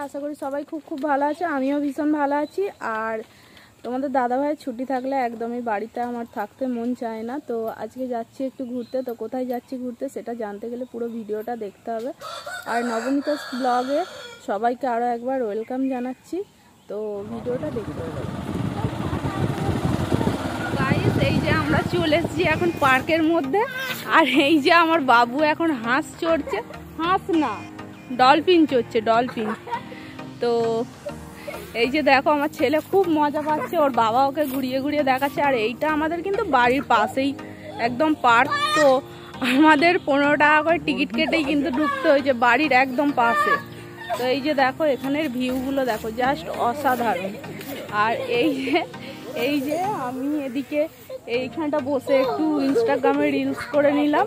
আশা করি সবাই খুব খুব ভালো আছে, আমিও ভীষণ ভালো আছি। আর তোমাদের দাদাভাইয়ের ছুটি থাকলে একদমই বাড়িতে আমার থাকতে মন চায় না। তো আজকে যাচ্ছি একটু ঘুরতে। তো কোথায় যাচ্ছি ঘুরতে সেটা জানতে গেলে পুরো ভিডিওটা দেখতে হবে। আর নবনীতাস ব্লগে সবাইকে আরও একবার ওয়েলকাম জানাচ্ছি। তো ভিডিওটা দেখতে হবে। গাইস, এই যে আমরা চলে এসেছি এখন পার্কের মধ্যে। আর এই যে আমার বাবু এখন হাঁস চড়ছে, হাঁস না ডলফিন চড়ছে, ডলফিন। তো এই যে দেখো আমার ছেলে খুব মজা পাচ্ছে, ওর বাবা ওকে ঘুরিয়ে ঘুরিয়ে দেখাচ্ছে। আর এইটা আমাদের কিন্তু বাড়ির পাশেই একদম পার্ক। তো আমাদের 15 টাকা করে টিকিট কেটেই কিন্তু ঢুকতে হয়েছে বাড়ির একদম পাশে। তো এই যে দেখো এখানের ভিউগুলো দেখো, জাস্ট অসাধারণ। আর এই যে আমি এদিকে এইখানটা বসে একটু ইনস্টাগ্রামে রিলস করে নিলাম।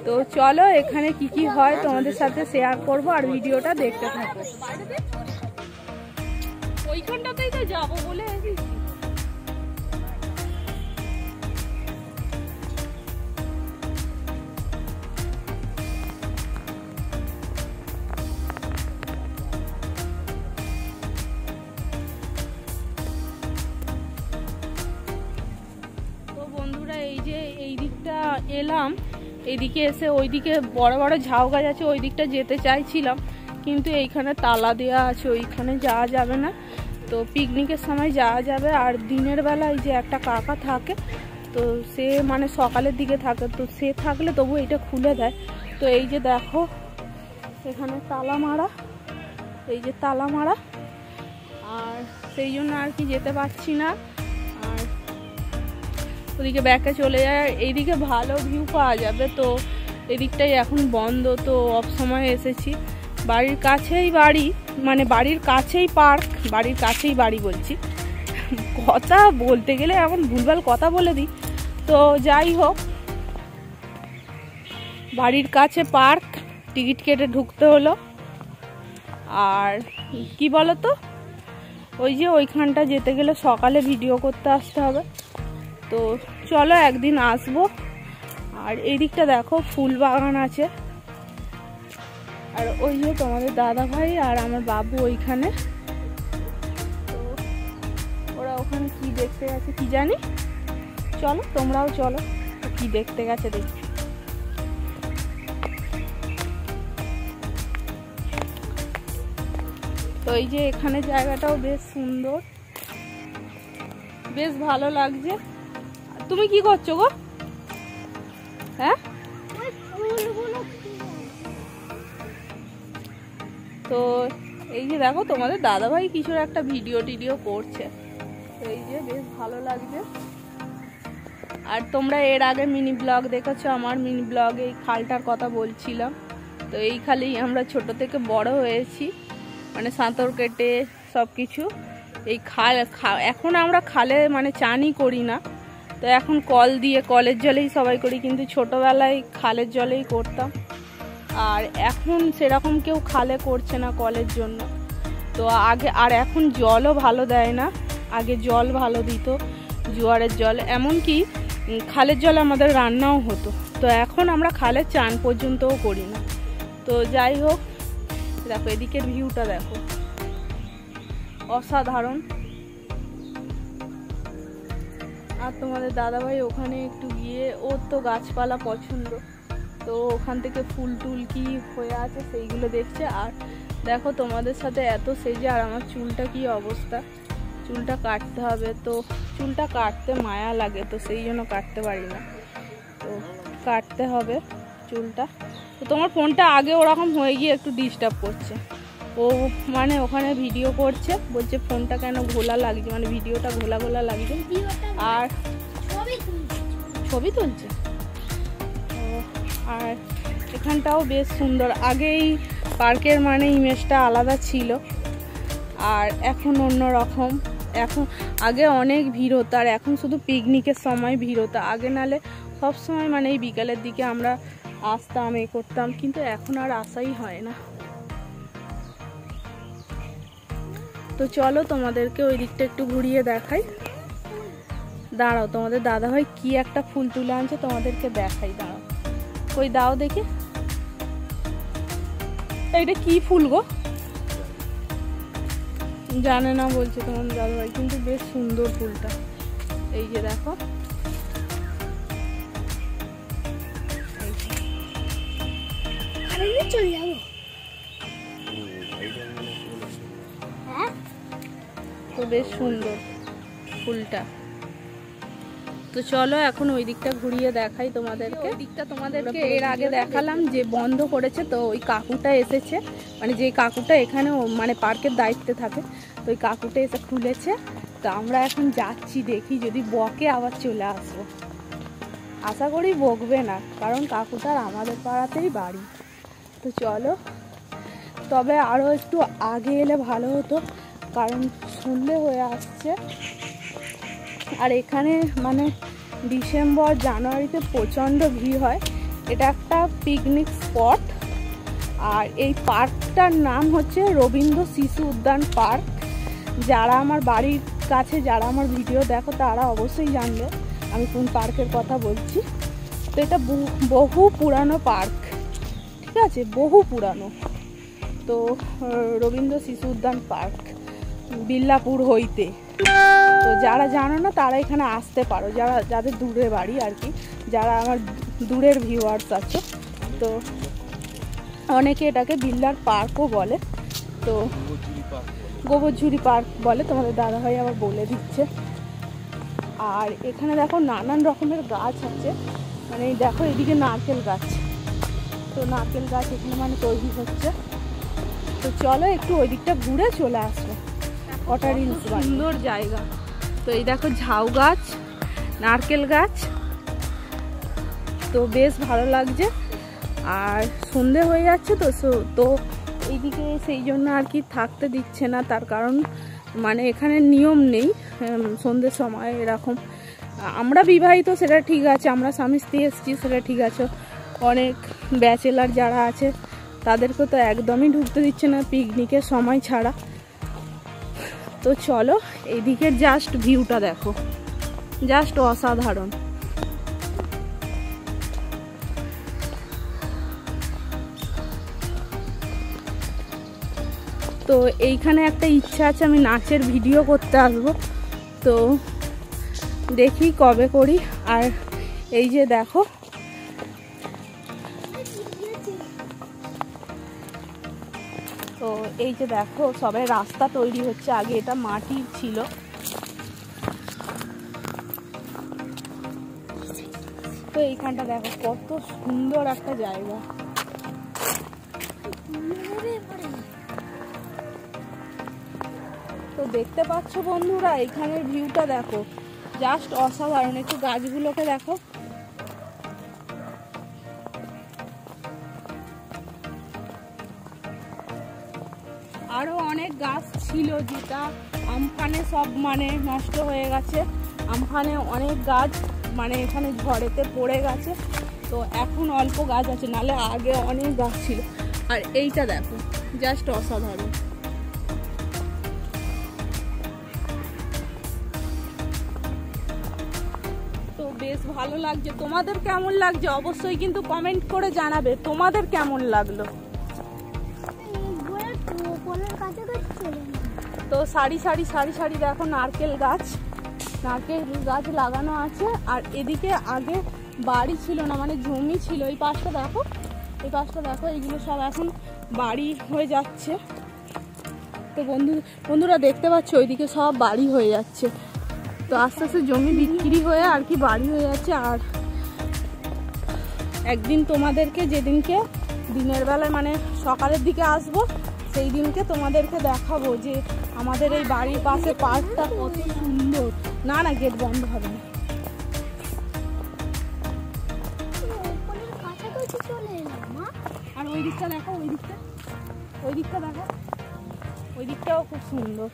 তো চলো এখানে কি কি হয় তোমাদের সাথে শেয়ার করব, আর ভিডিওটা দেখতে থাকো। ওইখানটাতেই তো যাবো বলে এসেছি। তো বন্ধুরা এই যে এই দিকটা এলাম, এইদিকে এসে ওইদিকে বড় বড় ঝাউ গাছ আছে, ওই দিকটা যেতে চাইছিলাম কিন্তু এইখানে তালা দেওয়া আছে, ওইখানে যাওয়া যাবে না। তো পিকনিকের সময় যাওয়া যাবে। আর দিনের বেলা এই যে একটা কাকা থাকে, তো সে মানে সকালের দিকে থাকে, তো সে থাকলে তবু এটা খুলে দেয়। তো এই যে দেখো এখানে তালা মারা, এই যে তালা মারা, আর সেই জন্য আর কি যেতে পারছি না। আর ওদিকে ব্যাকে চলে যায়, এইদিকে ভালো ভিউ পাওয়া যাবে। তো এদিকটাই এখন বন্ধ। তো অফ সময় এসেছি, বাড়ির কাছেই বাড়ি, মানে বাড়ির কাছেই পার্ক, বাড়ির কাছেই বাড়ি বলছি, কথা বলতে গেলে এখন ভুলভাল কথা বলে দিই। তো যাই হোক, বাড়ির কাছে পার্ক, টিকিট কেটে ঢুকতে হলো। আর কি বলতো, ওই যে ওইখানটা যেতে গেলে সকালে ভিডিও করতে আসতে হবে। তো চলো একদিন আসবো। আর এই দিকটা দেখো ফুল বাগান আছে। আর ওই যে তোমাদের দাদা ভাই আর আমার বাবু ওইখানে, তো ওরা ওখানে কি দেখতে গেছে কি জানি। চলো তোমরাও চলো, কি দেখতে গেছে দেখি। তো এই যে এখানে জায়গাটাও বেশ সুন্দর, বেশ ভালো লাগছে। তুমি কি করছো গো? হ্যাঁ, তো এই যে দেখো তোমাদের দাদাভাই কিছুর একটা ভিডিও করছে। তো এই যে বেশ ভালো লাগছে। আর তোমরা এর আগে মিনি ব্লগ দেখেছো, আমার মিনি ব্লগে এই খালটার কথা বলছিলাম। তো এই খালেই আমরা ছোট থেকে বড় হয়েছি, মানে সাঁতার কেটে সব কিছু। এই খাল এখন আমরা খালে মানে চানই করি না, তো এখন কল দিয়ে, কলের জলেই সবাই করি, কিন্তু ছোটোবেলায় খালের জলেই করতাম। আর এখন সেরকম কেউ খালে করছে না কলের জন্য। তো আগে, আর এখন জলও ভালো দেয় না, আগে জল ভালো দিত, জোয়ারের জল, এমনকি খালের জল আমাদের রান্নাও হতো। তো এখন আমরা খালে চান পর্যন্তও করি না। তো যাই হোক, দেখো এদিকের ভিউটা দেখো, অসাধারণ। আর তোমাদের দাদাভাই ওখানে একটু গিয়ে, ওর তো গাছপালা পছন্দ, তো ওখান থেকে ফুল টুল কি হয়ে আছে সেইগুলো দেখছে। আর দেখো তোমাদের সাথে এত সেজে, আর আমার চুলটা কি অবস্থা, চুলটা কাটতে হবে। তো চুলটা কাটতে মায়া লাগে, তো সেই জন্য কাটতে পারি না, তো কাটতে হবে চুলটা। তো তোমার ফোনটা আগে ওরকম হয়ে গিয়ে একটু ডিস্টার্ব করছে, ও মানে ওখানে ভিডিও করছে, বলছে ফোনটা কেন ঘোলা লাগছে, মানে ভিডিওটা ঘোলা ঘোলা লাগছে। আর ছবি তুলছে। আর এখানটাও বেশ সুন্দর। আগেই পার্কের মানে ইমেজটা আলাদা ছিল, আর এখন অন্য রকম। এখন আগে অনেক ভিড় হতো, আর এখন শুধু পিকনিকের সময় ভিড় হতো। আগে নালে সব সময় মানে এই বিকালের দিকে আমরা আসতাম, এ করতাম, কিন্তু এখন আর আসাই হয় না। তো চলো তোমাদেরকে ওই দিকটা একটু ঘুরিয়ে দেখাই। দাঁড়াও, তোমাদের দাদাভাই কি একটা ফুল তুলে আনছে, তোমাদেরকে দেখাই, দাঁড়াও। ওই দাও দেখি, এইটা কি ফুল গো? জানে না বলছে তোমার দাদাভাই, কিন্তু বেশ সুন্দর ফুলটা। এই যে দেখো, চলে যাবো। তো বেশ সুন্দর ফুলটা। তো চলো এখন ওই দিকটা ঘুরিয়ে দেখাই তোমাদেরকে। ওই দিকটা তোমাদেরকে এর আগে দেখালাম যে বন্ধ করেছে, তো ওই কাকুটা এসেছে, মানে যে কাকুটা এখানে মানে পার্কের দায়িত্বে থাকে, তো ওই কাকুটা এসে খুলেছে। তো আমরা এখন যাচ্ছি, দেখি যদি বকে আবার চলে আসবো। আশা করি বকবে না, কারণ কাকুটার আমাদের পাড়াতেই বাড়ি। তো চলো, তবে আরও একটু আগে এলে ভালো হতো, কারণ সন্ধে হয়ে আসছে। আর এখানে মানে ডিসেম্বর জানুয়ারিতে প্রচণ্ড ভিড় হয়। এটা একটা পিকনিক স্পট। আর এই পার্কটার নাম হচ্ছে রবীন্দ্র শিশু উদ্যান পার্ক। যারা আমার বাড়ির কাছে, যারা আমার ভিডিও দেখো, তারা অবশ্যই জানবে আমি কোন পার্কের কথা বলছি। তো এটা বহু পুরানো পার্ক, ঠিক আছে, বহু পুরানো। তো রবীন্দ্র শিশু উদ্যান পার্ক, বিল্লাপুর হইতে। তো যারা জানো না তারা এখানে আসতে পারো, যাদের দূরে বাড়ি আর কি, যারা আমার দূরের ভিউয়ার্স আছে। তো অনেকে এটাকে বিল্লার পার্কও বলে, তো গোবরঝুরি পার্ক বলে, তোমাদের দাদাভাই আবার বলে দিচ্ছে। আর এখানে দেখো নানান রকমের গাছ আছে, মানে দেখো এদিকে নারকেল গাছ, তো নারকেল গাছ এখানে মানে তৈরি হচ্ছে। তো চলো একটু ওই দিকটা ঘুরে চলে আসবো। কটা রিলস, সুন্দর জায়গা। তো এই দেখো ঝাউ গাছ, নারকেল গাছ, তো বেশ ভালো লাগছে। আর সন্ধে হয়ে যাচ্ছে, তো এইদিকে সেই জন্য আর কি থাকতে দিচ্ছে না, তার কারণ মানে এখানে নিয়ম নেই সন্ধ্যের সময় এরকম। আমরা বিবাহিত সেটা ঠিক আছে, আমরা স্বামী স্ত্রী এসেছি সেটা ঠিক আছে, অনেক ব্যাচেলার যারা আছে তাদেরকে তো একদমই ঢুকতে দিচ্ছে না পিকনিকের সময় ছাড়া। তো চলো এইদিকের জাস্ট ভিউটা দেখো, জাস্ট অসাধারণ। তো এইখানে একটা ইচ্ছা আছে, আমি নাচের ভিডিও করতে আসবো, তো দেখি কবে করি। আর এই যে দেখো, তো এই যে দেখো সবাই রাস্তা তৈরি হচ্ছে, আগে এটা মাটির ছিল। তো এইখানটা দেখো কত সুন্দর একটা জায়গা। তো দেখতে পাচ্ছ বন্ধুরা, এখানের ভিউটা দেখো, জাস্ট অসাধারণ। একটু গাছগুলোকে দেখো, আরো অনেক গাছ ছিল যেটা আমফানে সব মানে নষ্ট হয়ে গেছে। আমফানে অনেক গাছ মানে এখানে ঝড়েতে পড়ে গেছে, তো এখন অল্প গাছ আছে, নালে আগে অনেক গাছ ছিল। আর এইটা দেখো, জাস্ট অসাধারণ। তো বেশ ভালো লাগছে। তোমাদের কেমন লাগছে অবশ্যই কিন্তু কমেন্ট করে জানাবে, তোমাদের কেমন লাগলো। তো সারি সারি সারি সারি দেখো নারকেল গাছ লাগানো আছে। আর এদিকে আগে বাড়ি ছিল না, মানে জমি ছিল। এই পাশটা দেখো, এইগুলো সব এখন বাড়ি হয়ে যাচ্ছে। তো বন্ধুরা দেখতে পাচ্ছ ওইদিকে সব বাড়ি হয়ে যাচ্ছে। তো আস্তে আস্তে জমি বিক্রি হয়ে আর কি বাড়ি হয়ে যাচ্ছে। আর একদিন তোমাদেরকে, যেদিনকে দিনের বেলায় মানে সকালের দিকে আসবো, সেই দিনকে তোমাদেরকে দেখাবো যে আমাদের এই বাড়ির পাশে পার্কটা কত সুন্দর। না না, গেট বন্ধ হবে না। আর ওই দিকটা দেখো, ওই দিকটাও খুব সুন্দর।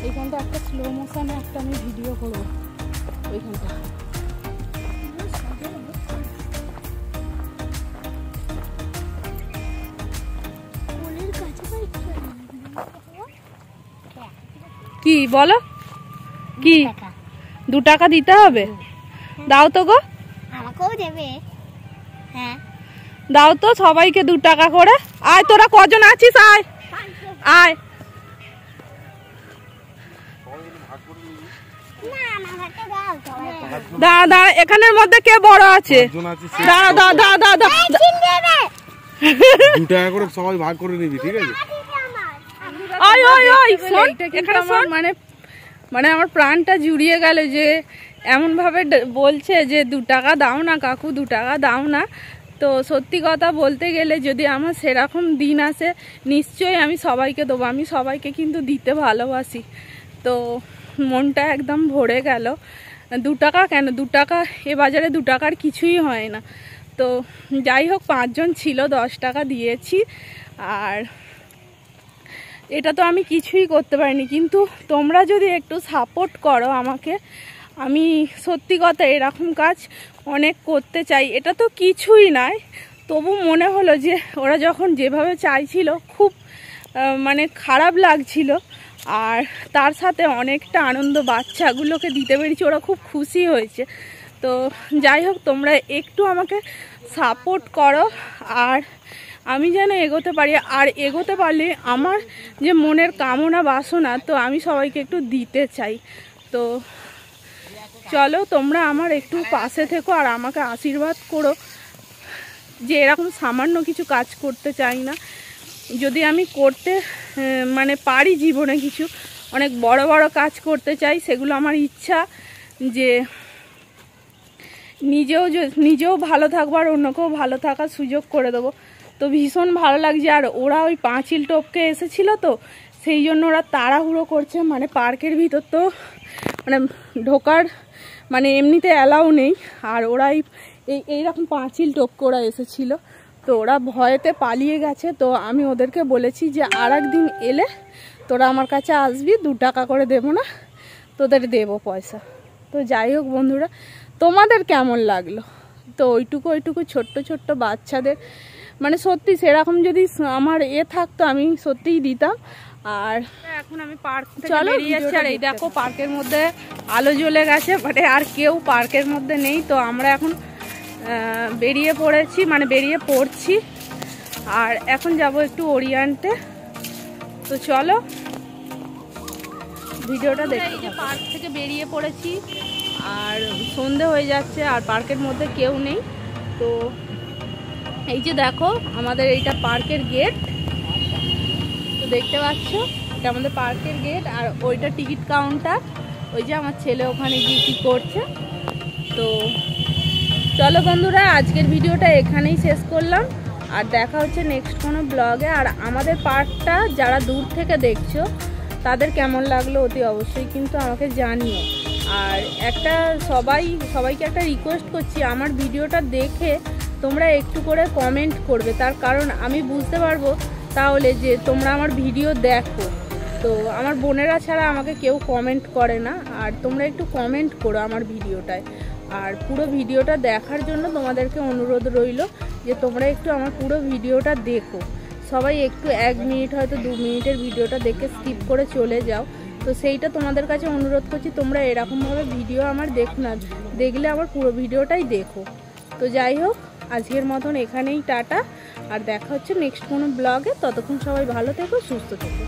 এইখানটা একটা স্লো মোশনে একটা আমি ভিডিও করবো, ওইখানটা। কি বলো, কি 2 টাকা দিতে হবে? দাও তো গো, আমাকেও দেবে। হ্যাঁ দাও তো সবাইকে 2 টাকা করে। আয় তোরা কজন আছিস, আয় আয়। দাঁড়া দাঁড়া, এখানের মধ্যে কে বড় আছে? দাঁড়া দাঁড়া দাঁড়া দাঁড়া দাঁড়া, 2 টাকা করে সবাই ভাগ করে নিবি, ঠিক আছে? ওই ওই ওই শোন, এখানে শোন। মানে আমার প্রাণটা জুড়িয়ে গেল যে এমন ভাবে বলছে যে 2 টাকা দাও না কাকু, 2 টাকা দাও না। তো সত্যি কথা বলতে গেলে যদি আমার সেরকম দিন আসে নিশ্চয়ই আমি সবাইকে দেবো। আমি সবাইকে কিন্তু দিতে ভালোবাসি। তো মনটা একদম ভরে গেল। 2 টাকা কেন, 2 টাকা এ বাজারে 2 টাকার কিছুই হয় না। তো যাই হোক, 5 জন ছিল, 10 টাকা দিয়েছি। আর এটা তো আমি কিছুই করতে পারিনি, কিন্তু তোমরা যদি একটু সাপোর্ট করো আমাকে, আমি সত্যি কথা এরকম কাজ অনেক করতে চাই। এটা তো কিছুই নয়, তবু মনে হলো যে ওরা যখন যেভাবে চাইছিল খুব মানে খারাপ লাগছিল। আর তার সাথে অনেকটা আনন্দ বাচ্চাগুলোকে দিতে পেরেছি, ওরা খুব খুশি হয়েছে। তো যাই হোক, তোমরা একটু আমাকে সাপোর্ট করো আর আমি যেন এগোতে পারি। আর এগোতে পারলে আমার যে মনের কামনা বাসনা, তো আমি সবাইকে একটু দিতে চাই। তো চলো, তোমরা আমার একটু পাশে থেকো আর আমাকে আশীর্বাদ করো যে এরকম সামান্য কিছু কাজ করতে চাই না। যদি আমি করতে মানে পারি জীবনে কিছু অনেক বড় বড় কাজ করতে চাই, সেগুলো আমার ইচ্ছা যে নিজেও ভালো থাকবো আর অন্যকেও ভালো থাকার সুযোগ করে দেবো। তো ভীষণ ভালো লাগছে। আর ওরা ওই পাঁচিল টপকে এসেছিলো, তো সেই জন্য ওরা তাড়াহুড়ো করছে। মানে পার্কের ভিতর তো মানে ঢোকার মানে এমনিতে অ্যালাউ নেই। আর ওরা এইরকম পাঁচিল টপকে ওরা এসেছিলো, তো ওরা ভয়েতে পালিয়ে গেছে। তো আমি ওদেরকে বলেছি যে আর একদিন এলে তোরা আমার কাছে আসবি, 2 টাকা করে দেবো না, তোদের দেবো পয়সা। তো যাই হোক বন্ধুরা, তোমাদের কেমন লাগলো? তো ওইটুকু ছোট্ট ছোট্ট বাচ্চাদের মানে সত্যি সেরকম যদি আমার থাকতো আমি সত্যিই দিতাম। আর এখন আমি পার্ক থেকে বেরিয়ে যাচ্ছি। আর এই দেখো পার্কের মধ্যে আলো জ্বলে গেছে, মানে আর কেউ পার্কের মধ্যে নেই। তো আমরা এখন বেরিয়ে পড়ছি। আর এখন যাব একটু ওরিয়েন্টে। তো চলো ভিডিওটা দেখি। এই যে পার্ক থেকে বেরিয়ে পড়েছি আর সন্ধে হয়ে যাচ্ছে আর পার্কের মধ্যে কেউ নেই। তো এই যে দেখো আমাদের এইটা পার্কের গেট, তো দেখতে পাচ্ছ এটা আমাদের পার্কের গেট। আর ওইটা টিকিট কাউন্টার। ওই যে আমার ছেলে ওখানে গিয়ে কী করছে। তো চলো বন্ধুরা, আজকের ভিডিওটা এখানেই শেষ করলাম। আর দেখা হচ্ছে নেক্সট কোনো ব্লগে। আর আমাদের পার্কটা যারা দূর থেকে দেখছো তাদের কেমন লাগলো অতি অবশ্যই কিন্তু আমাকে জানিও। আর সবাইকে একটা রিকোয়েস্ট করছি, আমার ভিডিওটা দেখে তোমরা একটু করে কমেন্ট করবে। তার কারণ আমি বুঝতে পারবো তাহলে যে তোমরা আমার ভিডিও দেখো। তো আমার বোনেরা ছাড়া আমাকে কেউ কমেন্ট করে না। আর তোমরা একটু কমেন্ট করো আমার ভিডিওটায়। আর পুরো ভিডিওটা দেখার জন্য তোমাদেরকে অনুরোধ রইল যে তোমরা একটু আমার পুরো ভিডিওটা দেখো। সবাই একটু 1 মিনিট হয়তো 2 মিনিটের ভিডিওটা দেখে স্কিপ করে চলে যাও। তো সেইটা তোমাদের কাছে অনুরোধ করছি, তোমরা এরকমভাবে ভিডিও আমার দেখো না, দেখলে আমার পুরো ভিডিওটাই দেখো। তো যাই হোক, আজকের মতন এখানেই টাটা। আর দেখা হচ্ছে নেক্সট কোনো ব্লগে। ততক্ষণ সবাই ভালো থেকো, সুস্থ থেকো।